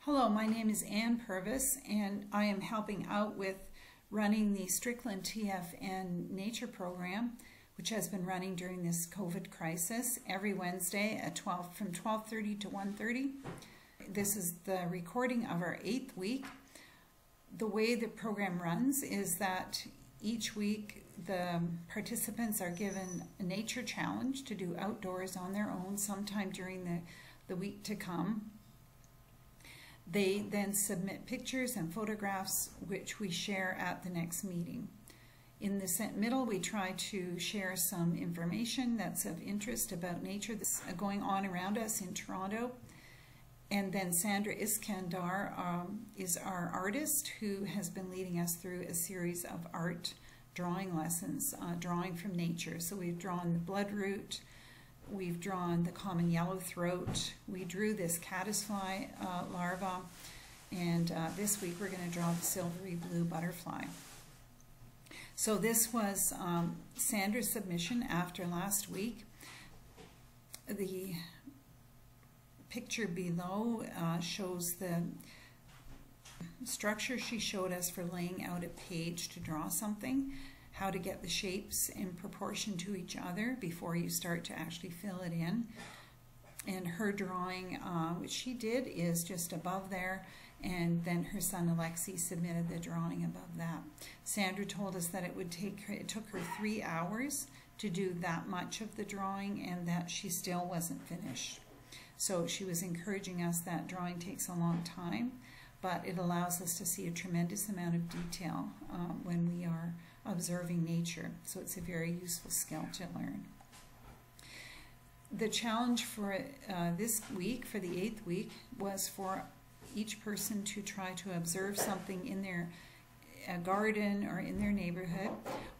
Hello, my name is Ann Purvis, and I am helping out with running the Strickland TFN Nature program, which has been running during this COVID crisis every Wednesday at from 12:30 to 1:30. This is the recording of our 8th week. The way the program runs is that each week the participants are given a nature challenge to do outdoors on their own sometime during the week to come. They then submit pictures and photographs which we share at the next meeting. In the middle, we try to share some information that's of interest about nature that's going on around us in Toronto. And then Sandra Iskandar is our artist who has been leading us through a series of art drawing lessons, drawing from nature. So we've drawn the bloodroot, we've drawn the common yellowthroat, we drew this caddisfly larva, and this week we're going to draw the silvery blue butterfly. So this was Sandra's submission after last week. The picture below shows the structure she showed us for laying out a page to draw something, how to get the shapes in proportion to each other before you start to actually fill it in. And her drawing, which she did, is just above there, and then her son Alexi submitted the drawing above that. Sandra told us that it took her 3 hours to do that much of the drawing and that she still wasn't finished. So she was encouraging us that drawing takes a long time, but it allows us to see a tremendous amount of detail when we are observing nature. So it's a very useful skill to learn. The challenge for this week, for the 8th week, was for each person to try to observe something in their garden or in their neighborhood,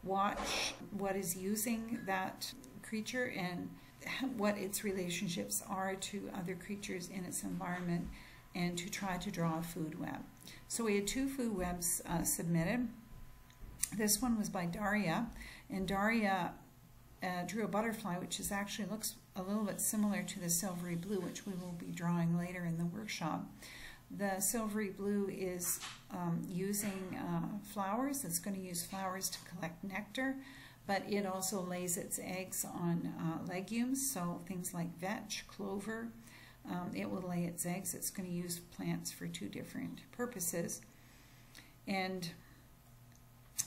watch what is using that creature and what its relationships are to other creatures in its environment, and to try to draw a food web. So we had 2 food webs submitted. This one was by Daria, and Daria drew a butterfly which actually looks a little bit similar to the silvery blue, which we will be drawing later in the workshop. The silvery blue is using flowers. It's going to use flowers to collect nectar, but it also lays its eggs on legumes, so things like vetch, clover. It will lay its eggs. It's going to use plants for 2 different purposes. And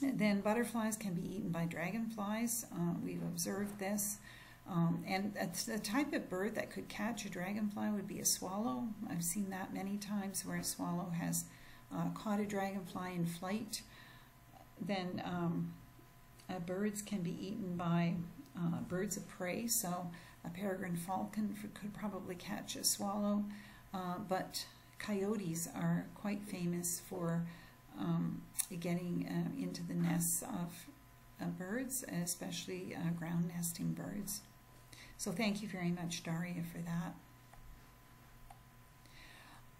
then butterflies can be eaten by dragonflies. We've observed this. And the type of bird that could catch a dragonfly would be a swallow. I've seen that many times where a swallow has caught a dragonfly in flight. Then birds can be eaten by birds of prey. So a peregrine falcon could probably catch a swallow. But coyotes are quite famous for getting into the nests of birds, especially ground nesting birds. So thank you very much, Daria, for that.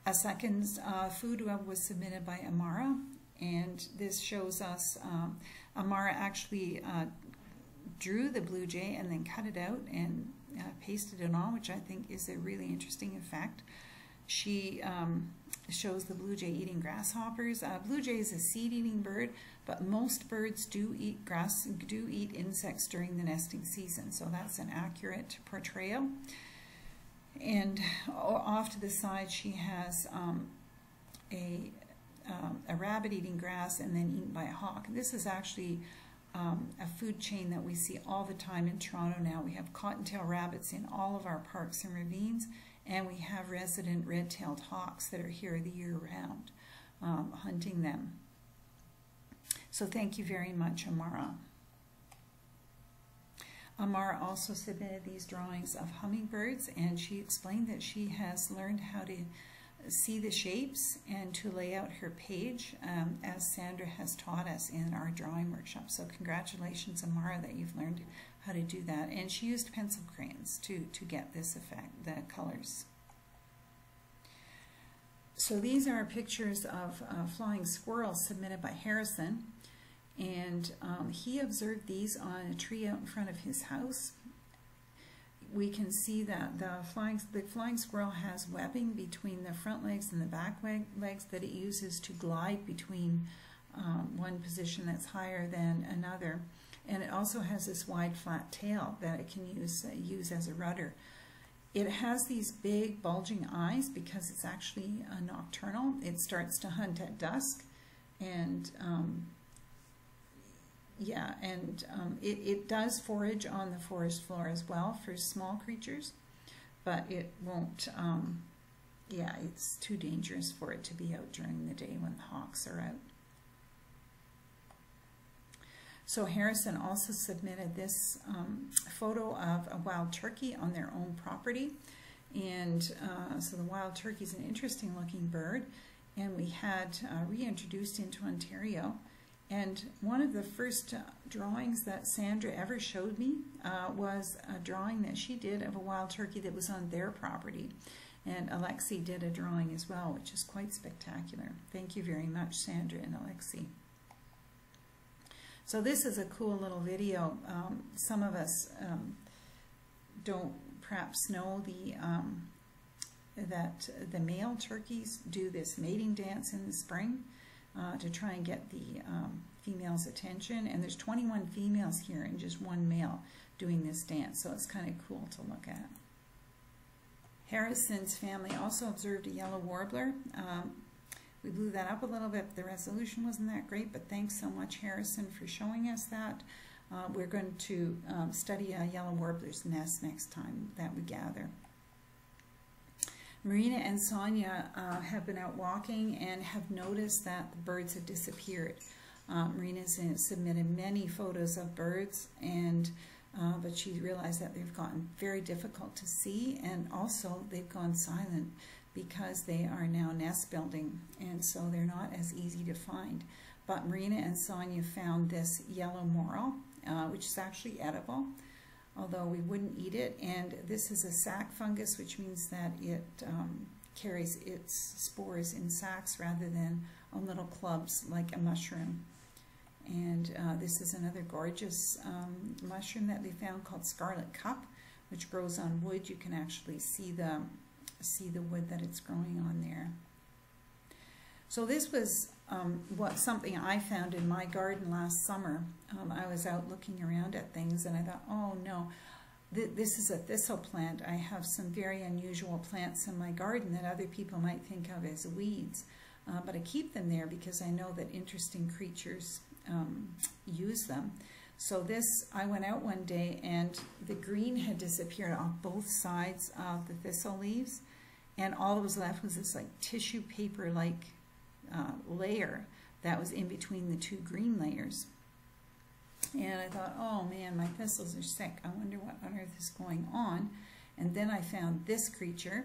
A second food web was submitted by Amara, and this shows us Amara actually drew the blue jay and then cut it out and pasted it on, which I think is a really interesting effect. She shows the blue jay eating grasshoppers. Blue jay is a seed-eating bird, but most birds do eat insects during the nesting season, so that's an accurate portrayal. And off to the side, she has a rabbit eating grass and then eaten by a hawk. This is actually a food chain that we see all the time in Toronto now. We have cottontail rabbits in all of our parks and ravines, and we have resident red-tailed hawks that are here the year round, hunting them. So thank you very much, Amara. Amara also submitted these drawings of hummingbirds, and she explained that she has learned how to see the shapes and to lay out her page as Sandra has taught us in our drawing workshop. So congratulations, Amara, that you've learned how to do that. And she used pencil crayons to get this effect, the colors. So these are pictures of flying squirrels submitted by Harrison, and he observed these on a tree out in front of his house. we can see that the flying squirrel has webbing between the front legs and the back legs that it uses to glide between one position that's higher than another. And it also has this wide flat tail that it can use as a rudder. It has these big bulging eyes because it's actually nocturnal. It starts to hunt at dusk, and it does forage on the forest floor as well for small creatures, but it won't, it's too dangerous for it to be out during the day when the hawks are out. So Harrison also submitted this photo of a wild turkey on their own property. And so the wild turkey is an interesting looking bird, and we had reintroduced into Ontario. And one of the first drawings that Sandra ever showed me was a drawing that she did of a wild turkey that was on their property. And Alexi did a drawing as well, which is quite spectacular. Thank you very much, Sandra and Alexi. So this is a cool little video. Some of us don't perhaps know that the male turkeys do this mating dance in the spring to try and get the female's attention. And there's 21 females here and just one male doing this dance, so it's kind of cool to look at. Harrison's family also observed a yellow warbler. We blew that up a little bit. The resolution wasn't that great, but thanks so much, Harrison, for showing us that. We're going to study a yellow warbler's nest next time that we gather. Marina and Sonia have been out walking and have noticed that the birds have disappeared. Marina's submitted many photos of birds, and but she realized that they've gotten very difficult to see, and also they've gone silent because they are now nest building, and so they're not as easy to find. But Marina and Sonia found this yellow morel, which is actually edible, although we wouldn't eat it. And this is a sac fungus, which means that it carries its spores in sacs rather than on little clubs like a mushroom. And this is another gorgeous mushroom that they found called Scarlet cup, which grows on wood. You can actually see the wood that it's growing on there. So this was something I found in my garden last summer. I was out looking around at things and I thought, oh no, this is a thistle plant. I have some very unusual plants in my garden that other people might think of as weeds, but I keep them there because I know that interesting creatures use them. So this, I went out one day and the green had disappeared off both sides of the thistle leaves, and all that was left was this like tissue paper like layer that was in between the two green layers. And I thought, oh man, my thistles are sick. I wonder what on earth is going on. And then I found this creature,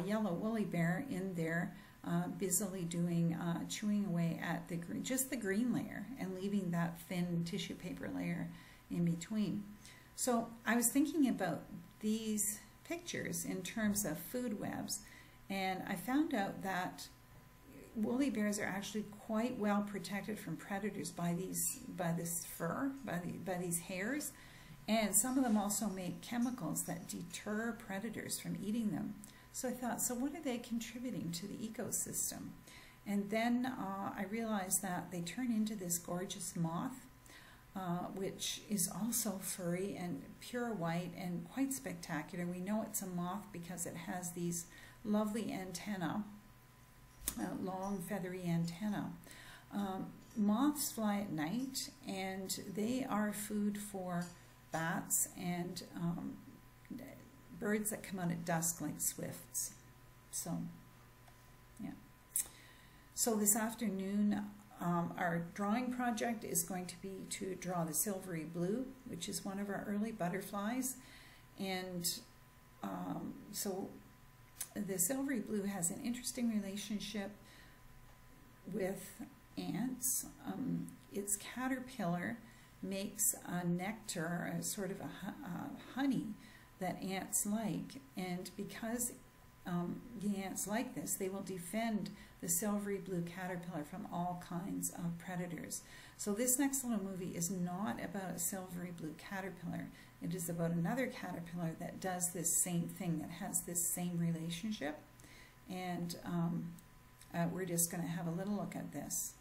yellow woolly bear, in there busily doing chewing away at the green, just the green layer, and leaving that thin tissue paper layer in between. So I was thinking about these pictures in terms of food webs, and I found out that woolly bears are actually quite well protected from predators by this fur, by these hairs, and some of them also make chemicals that deter predators from eating them. So I thought, so what are they contributing to the ecosystem? And then I realized that they turn into this gorgeous moth, which is also furry and pure white and quite spectacular. We know it's a moth because it has these lovely antennae, long feathery antennae. Moths fly at night, and they are food for bats and birds that come out at dusk like swifts. So, yeah. So this afternoon, our drawing project is going to be to draw the silvery blue, which is one of our early butterflies. And so the silvery blue has an interesting relationship with ants. Its caterpillar makes a nectar, a sort of a honey that ants like, and because the ants like this, they will defend the silvery blue caterpillar from all kinds of predators. So this next little movie is not about a silvery blue caterpillar. It is about another caterpillar that does this same thing, that has this same relationship. And we're just going to have a little look at this.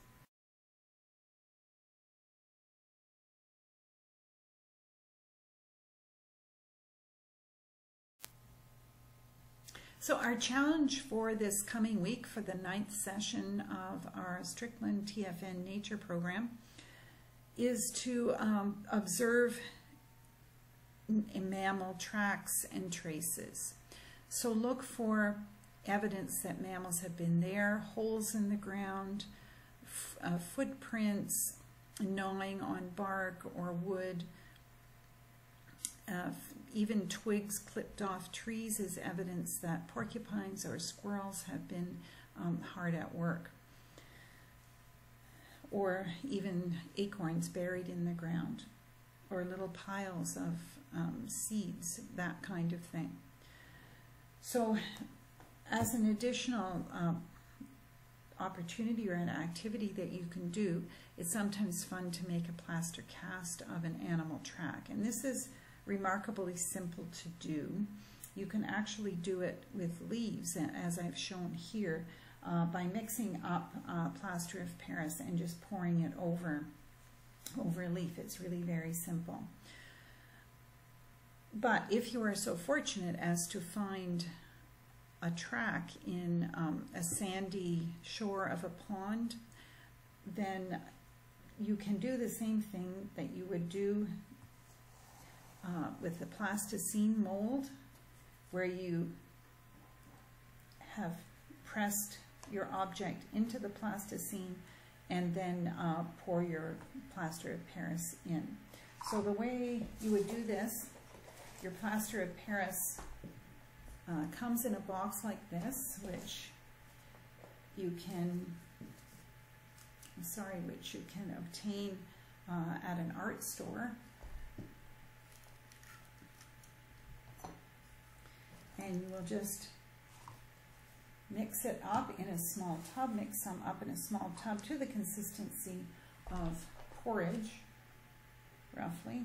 So our challenge for this coming week, for the 9th session of our Strickland TFN Nature program, is to observe mammal tracks and traces. So look for evidence that mammals have been there, holes in the ground, footprints, gnawing on bark or wood, even twigs clipped off trees is evidence that porcupines or squirrels have been hard at work. Or even acorns buried in the ground, or little piles of seeds, that kind of thing. So as an additional opportunity or an activity that you can do, it's sometimes fun to make a plaster cast of an animal track. And this is remarkably simple to do. You can actually do it with leaves, as I've shown here, by mixing up plaster of Paris and just pouring it over a leaf. It's really very simple. But if you are so fortunate as to find a track in a sandy shore of a pond, then you can do the same thing that you would do with the plasticine mold, where you have pressed your object into the plasticine and then pour your plaster of Paris in. So the way you would do this, your plaster of Paris comes in a box like this, which you can obtain at an art store. And you will just mix it up in a small tub, mix some up in a small tub to the consistency of porridge, roughly.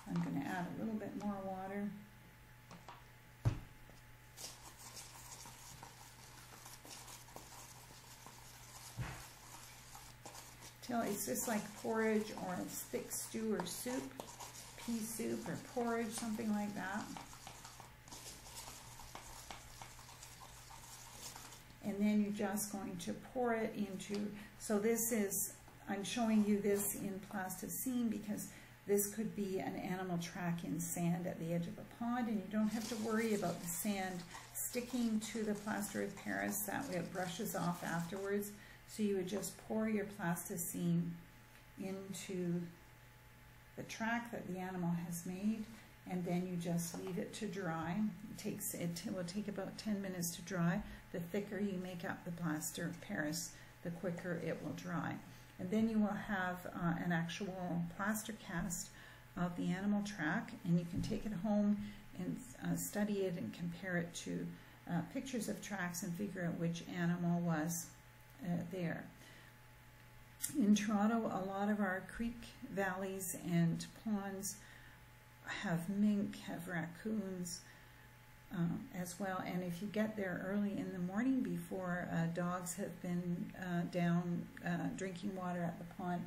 I'm going to add a little bit more water. Till it's just like porridge or a thick stew or soup, pea soup or porridge, something like that. And then you're just going to pour it into, so this is, I'm showing you this in plasticine because this could be an animal track in sand at the edge of a pond, and you don't have to worry about the sand sticking to the plaster of Paris. That way it brushes off afterwards. So you would just pour your plasticine into the track that the animal has made, and then you just leave it to dry. It will take about 10 minutes to dry. The thicker you make up the plaster of Paris, the quicker it will dry. And then you will have an actual plaster cast of the animal track, and you can take it home and study it and compare it to pictures of tracks and figure out which animal was there. In Toronto, a lot of our creek valleys and ponds have mink, have raccoons as well. And if you get there early in the morning before dogs have been down drinking water at the pond,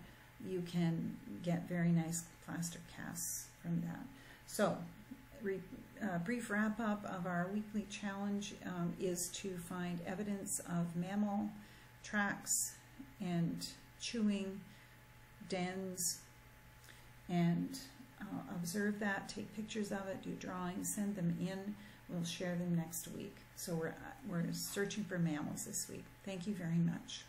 you can get very nice plaster casts from that. So, brief wrap up of our weekly challenge is to find evidence of mammal tracks and chewing dens, and observe that, take pictures of it, do drawings, send them in. We'll share them next week. So we're searching for mammals this week. Thank you very much.